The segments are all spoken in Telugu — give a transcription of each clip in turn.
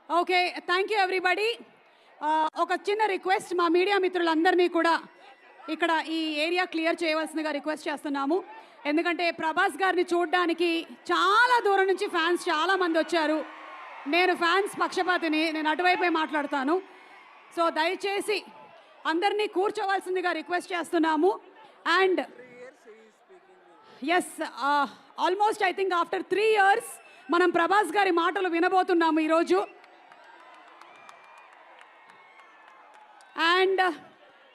Okay, thank you everybody. ఒక చిన్న రిక్వెస్ట్, మా మీడియా మిత్రులందరినీ కూడా ఇక్కడ ఈ ఏరియా క్లియర్ చేయవలసిందిగా రిక్వెస్ట్ చేస్తున్నాము. ఎందుకంటే ప్రభాస్ గారిని చూడడానికి చాలా దూరం నుంచి ఫ్యాన్స్ చాలామంది వచ్చారు. నేను ఫ్యాన్స్ పక్షపాతిని, నేను అటువైపే మాట్లాడతాను. సో దయచేసి అందరినీ కూర్చోవలసిందిగా రిక్వెస్ట్ చేస్తున్నాము. And yes, almost I think after 3 years మనం ప్రభాస్ గారి మాటలు వినబోతున్నాము ఈరోజు. And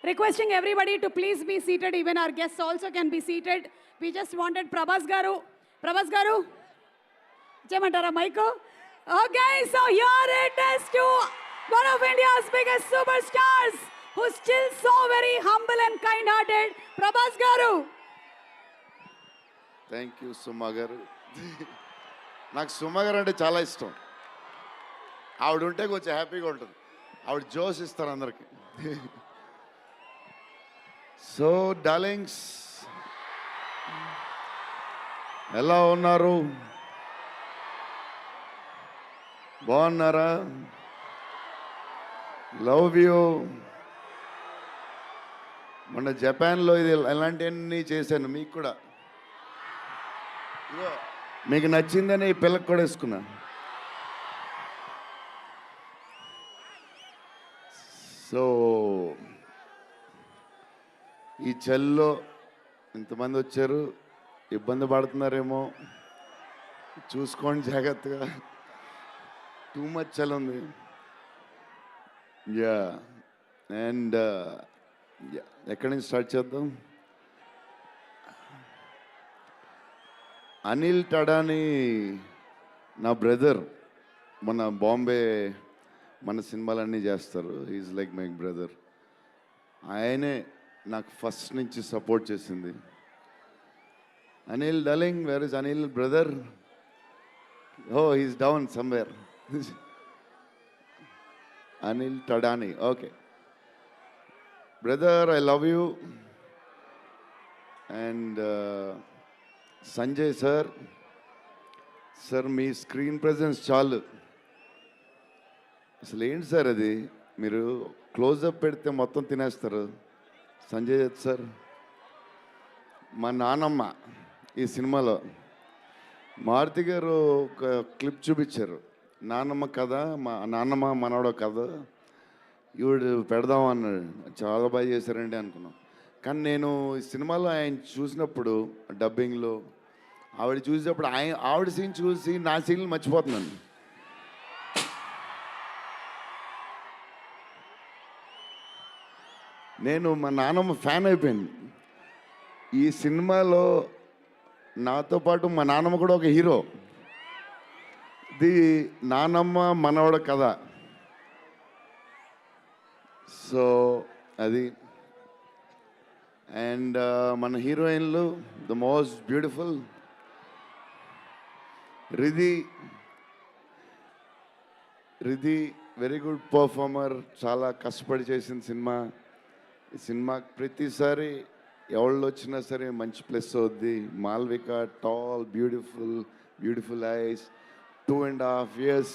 requesting everybody to please be seated. Even our guests also can be seated. We just wanted Prabhas garu chemantara mic. Okay, so here it is to one of India's biggest superstars who's still so very humble and kind hearted, Prabhas garu. Thank you Suma garu. నాకు సుమ గారు అంటే చాలా ఇష్టం. ఆవిడ ఉంటే కొంచెం హ్యాపీగా ఉంటుంది. ఆవిడ జోష్ ఇస్తారు అందరికి. సో డార్లింగ్స్, ఎలా ఉన్నారు? బాగున్నారా? Love you. మొన్న జపాన్లో ఇది ఎలాంటివన్నీ చేశాను. మీకు కూడా మీకు నచ్చిందని ఈ పిల్లకి కూడా వేసుకున్నా. సో ఈ చలిలో ఇంతమంది వచ్చారు, ఇబ్బంది పడుతున్నారేమో, చూసుకోండి జాగ్రత్తగా. టూ మచ్ చలి ఉంది. యా, అండ్ ఎక్కడి నుంచి స్టార్ట్ చేద్దాం? అనిల్ టడాని నా బ్రదర్. మన బాంబే మన సినిమాలన్నీ చేస్తారు. Is like my brother. ఆయనే నాకు ఫస్ట్ నుంచి సపోర్ట్ చేసింది. Anil darling, where is Anil brother? Oh, he's down somewhere. Anil Thadani. Okay brother, I love you. And Sanjay sir, మీ స్క్రీన్ ప్రెజెన్స్ చాలు. అసలు ఏంటి సార్ అది? మీరు క్లోజప్ పెడితే మొత్తం తినేస్తారు. సంజయ్ దత్ సార్, మా నానమ్మ ఈ సినిమాలో మారుతి గారు ఒక క్లిప్ చూపించారు. నానమ్మ కథ, మా నాన్నమ్మ మనవడో కథ, ఈవిడ పెడదాం అన్నాడు. చాలా బాగా చేశారండి అనుకున్నాం. కానీ నేను ఈ సినిమాలో ఆయన చూసినప్పుడు డబ్బింగ్లో ఆవిడ చూసినప్పుడు ఆవిడ సీన్ చూసి నా సీన్లు మర్చిపోతున్నాను. నేను మా నాన్నమ్మ ఫ్యాన్ అయిపోయాను. ఈ సినిమాలో నాతో పాటు మా నాన్నమ్మ కూడా ఒక హీరో. ఇది నానమ్మ మనవడ కథ. సో అది. అండ్ మన హీరోయిన్లు the most beautiful Ridhi. Very good performer. చాలా కష్టపడి చేసిన సినిమా. ఈ సినిమాకి ప్రతిసారి ఎవళ్ళు వచ్చినా సరే మంచి ప్లస్ అవుద్ది. Malvika, tall, beautiful eyes. 2.5 years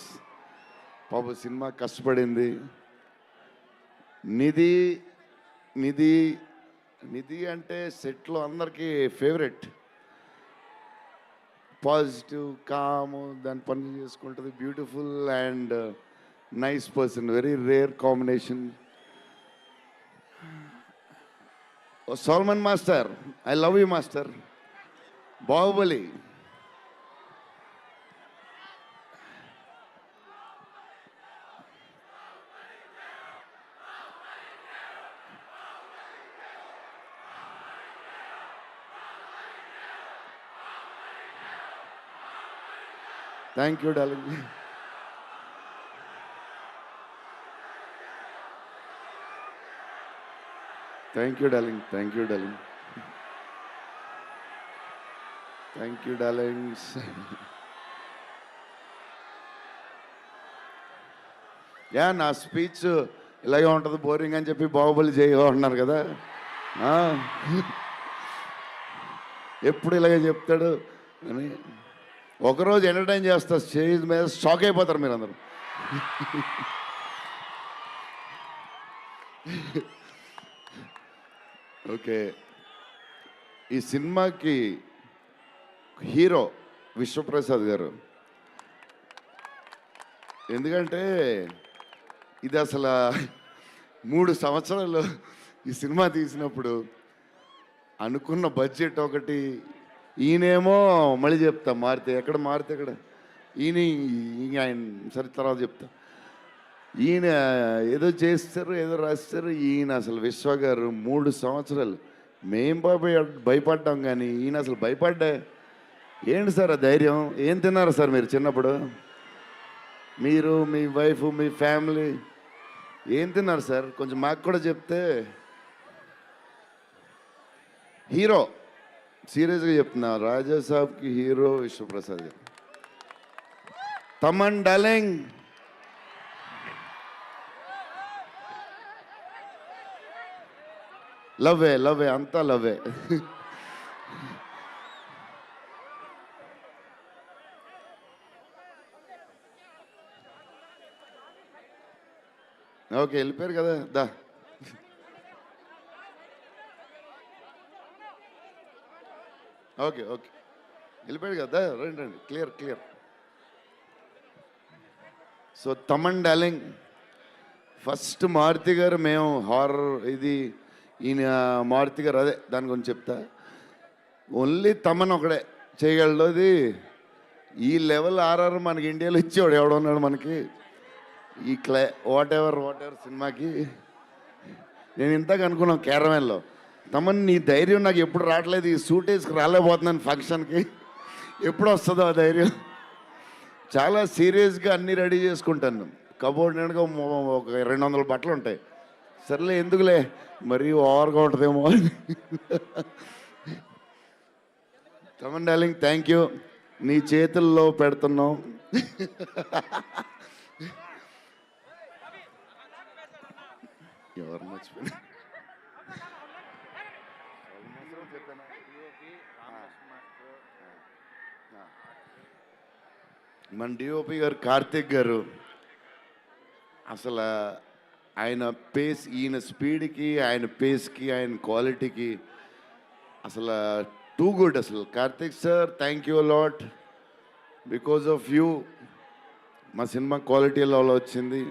పాప సినిమా కష్టపడింది. నిధి అంటే సెట్లో అందరికీ ఫేవరెట్. పాజిటివ్, కామ్, దాని పని చేసుకుంటుంది. Beautiful and nice person. Very rare combination. Salman master, I love you master. Baahubali. Thank you darling. Thank you darling. Yeah, నా స్పీచ్ ఇలాగే ఉంటుంది బోరింగ్ అని చెప్పి బాహుబలి చేయమన్నారు కదా. ఎప్పుడు ఇలాగే చెప్తాడు అని ఒకరోజు ఎంటర్టైన్ చేస్తా. స్టేజ్ మీద షాక్ అయిపోతారు మీరు అందరూ. ఓకే, ఈ సినిమాకి హీరో విశ్వప్రసాద్ గారు. ఎందుకంటే ఇది అసలు 3 సంవత్సరాలు ఈ సినిమా తీసినప్పుడు అనుకున్న బడ్జెట్ ఒకటి, ఈయనేమో మళ్ళీ చెప్తా మారితే ఎక్కడ ఈయన ఆయన సరే తర్వాత చెప్తా. ఈయన ఏదో చేస్తారు, ఏదో రాస్తారు. ఈయన అసలు విశ్వ గారు 3 సంవత్సరాలు మేం భయపడ్డాం, కానీ ఈయన అసలు భయపడ్డా. ఏంటి సార్ ఆ ధైర్యం? ఏం తిన్నారు సార్ మీరు చిన్నప్పుడు? మీరు, మీ వైఫ్, మీ ఫ్యామిలీ ఏం తిన్నారు సార్? కొంచెం మాకు కూడా చెప్తే. హీరో, సీరియస్గా చెప్తున్నా, రాజా సాబ్కి హీరో విశ్వప్రసాద్ గారు. తమన్ డార్లింగ్, లవ్వే అంతా లవ్వే. ఓకే, వెళ్ళిపోయారు కదా, దా. ఓకే వెళ్ళిపోయాడు కదా, రండి clear. So Thaman darling, first Maruthi గారు, మేము హారర్ ఇది ఈయన మారుతి గారు, అదే దాని గురించి చెప్తా. ఓన్లీ తమన్ ఒకడే చేయగలడు అది. ఈ లెవెల్ ఆర్ఆర్ మనకి ఇండియాలో ఇచ్చేవాడు ఎవడున్నాడు మనకి? ఈ వాట్ ఎవర్ సినిమాకి నేను ఇంతకు అనుకున్నాను క్యారవాన్లో, తమన్ నీ ధైర్యం నాకు ఎప్పుడు రావట్లేదు, ఈ సూట్ వేసుకు రాలేకపోతున్నాను ఫంక్షన్కి, ఎప్పుడు వస్తుందో ఆ ధైర్యం? చాలా సీరియస్గా అన్నీ రెడీ చేసుకుంటాను. కబోర్డ్ నిండుగా ఒక 200 బట్టలు ఉంటాయి. సర్లే ఎందుకులే, మరీ ఓవర్గా ఉంటుందేమో అని. తమన్ డార్లింగ్, థ్యాంక్ యూ, నీ చేతుల్లో పెడుతున్నాం. ఎవరు మర్చిపోయినా మన డిఓపి గారు కార్తిక్ గారు, అసలు ఆయన పేస్, ఈయన స్పీడ్కి, ఆయన పేస్కి, ఆయన క్వాలిటీకి అసలు టూ గుడ్. అసలు Karthik sir, thank you lot. Because of you మా సినిమా క్వాలిటీ లెవెల్ వచ్చింది.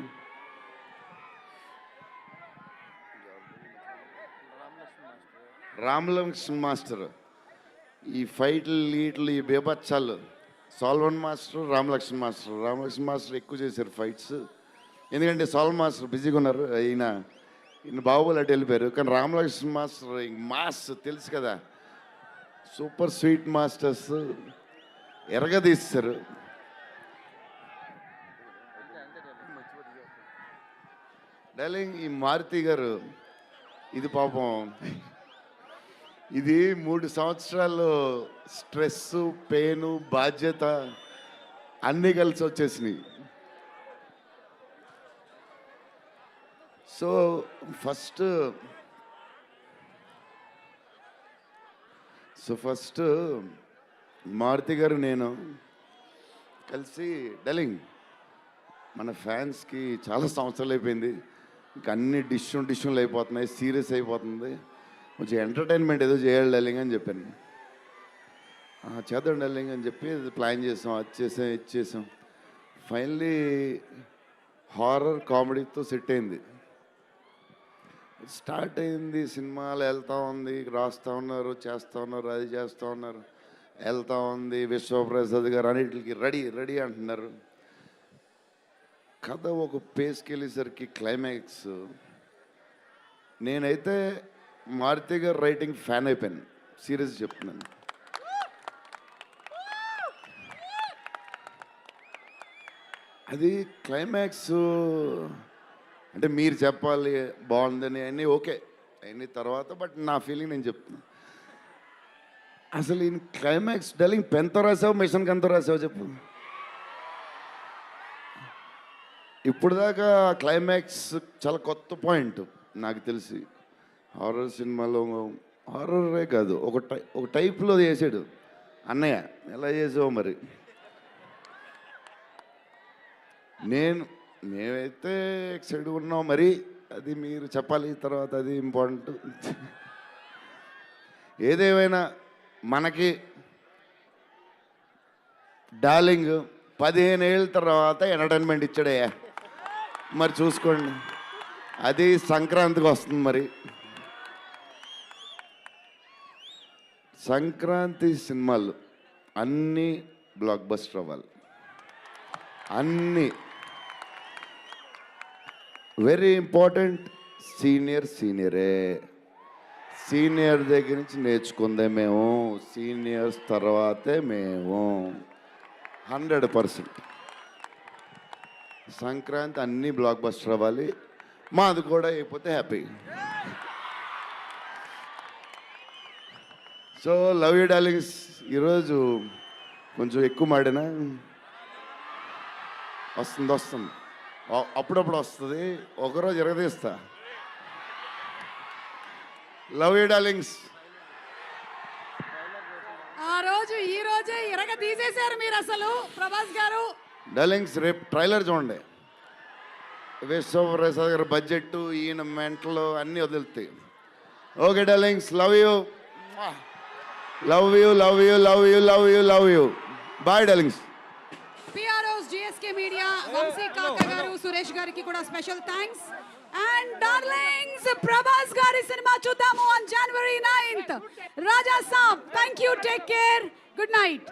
రామలక్ష్మణ్ మాస్టర్, ఈ ఫైట్లు వీటిలు ఈ బేబచ్చాలు, సాల్వన్ మాస్టర్, రామలక్ష్మణ్ మాస్టర్ ఎక్కువ చేశారు ఫైట్స్. ఎందుకంటే సాల్వన్ మాస్టర్ బిజీగా ఉన్నారు, ఈయన బాహుబలి అటు వెళ్ళిపోయారు. కానీ రామలక్ష్మణ్ మాస్టర్ మాస్ తెలుసు కదా, సూపర్ స్వీట్ మాస్టర్స్ ఎరగదీస్తారు. డార్లింగ్, ఈ మారుతి గారు ఇది పాపం, ఇది 3 సంవత్సరాలు స్ట్రెస్, పెయిన్, బాధ్యత అన్నీ కలిసి వచ్చేసినాయి. సో ఫస్ట్ మారుతి గారు నేను కలిసి, డార్లింగ్ మన ఫ్యాన్స్కి చాలా సంవత్సరాలు అయిపోయింది, ఇంక అన్ని డిష్యూలు అయిపోతున్నాయి, సీరియస్ అయిపోతుంది, కొంచెం ఎంటర్టైన్మెంట్ ఏదో చేయాలి డార్లింగ్ అని చెప్పాను. చేద్దాం డార్లింగ్ అని చెప్పి ప్లాన్ చేసాం, ఇది చేసాం. ఫైనలీ హారర్ కామెడీతో సెట్ అయింది. స్టార్ట్ అయింది, సినిమాలు వెళ్తూ ఉంది, రాస్తూ ఉన్నారు, చేస్తూ ఉన్నారు, అది చేస్తూ ఉన్నారు, వెళ్తూ ఉంది. విశ్వప్రసాద్ గారు అన్నిటికి రెడీ అంటున్నారు. కథ ఒక పేస్కి వెళ్ళేసరికి క్లైమాక్స్, నేనైతే మారుతి గారు రైటింగ్ ఫ్యాన్ అయిపోయాను, సీరియస్ చెప్తున్నాను. అది క్లైమాక్స్ అంటే మీరు చెప్పాలి బాగుందని అన్నీ ఓకే అన్ని తర్వాత, బట్ నా ఫీలింగ్ నేను చెప్తున్నా. అసలు ఈ క్లైమాక్స్ డార్లింగ్ పెన్తో రాసావు, మిషన్కి ఎంతో రాసావు చెప్పు? ఇప్పుడు దాకా క్లైమాక్స్ చాలా కొత్త పాయింట్ నాకు తెలిసి. హారర్ సినిమాలో హారరే కాదు, ఒక టైప్లో చేసాడు అన్నయ్య. ఎలా చేసావు మరి? మేమైతే ఎక్సైడ్ ఉన్నాం మరి, అది మీరు చెప్పాలి తర్వాత, అది ఇంపార్టెంట్. ఏదేమైనా మనకి డార్లింగ్ 15 ఏళ్ళ తర్వాత ఎంటర్టైన్మెంట్ ఇచ్చాడయ్యా, మరి చూసుకోండి. అది సంక్రాంతికి వస్తుంది మరి. సంక్రాంతి సినిమాలు అన్నీ బ్లాక్ బస్టర్ అవ్వాలి, అన్నీ. Very important, సీనియరే. సీనియర్ దగ్గర నుంచి నేర్చుకుందే మేము, సీనియర్స్ తర్వాతే మేము. 100%. సంక్రాంతి అన్నీ బ్లాక్ బస్టర్ అవ్వాలి, మాది కూడా అయిపోతే happy. So love you darlings. ఈరోజు కొంచెం ఎక్కువ మాడినా వస్తుంది, అప్పుడప్పుడు వస్తుంది, ఒకరోజు ఎరగదీస్తా. Love you darlings. ఆ రోజు ఈ రోజే ఇరగ తీసేశారు మీరు అసలు ప్రభాస్ గారు. డార్లింగ్స్ రేపు ట్రైలర్ చూడండి. విశ్వప్రసాద్ గారి బడ్జెట్, ఈయన మెంటలు అన్నీ వదులుతాయి. Okay darlings, love you, love you, love you, love you, love you, love you. Bye darlings. PROs, GSK media, Vamsi Kaka గారు, సురేష్ గారికి కూడా special thanks. And darlings, Prabhas గారి సినిమా చూద్దాము on January 9th. Raja Saab, thank you, take care, good night.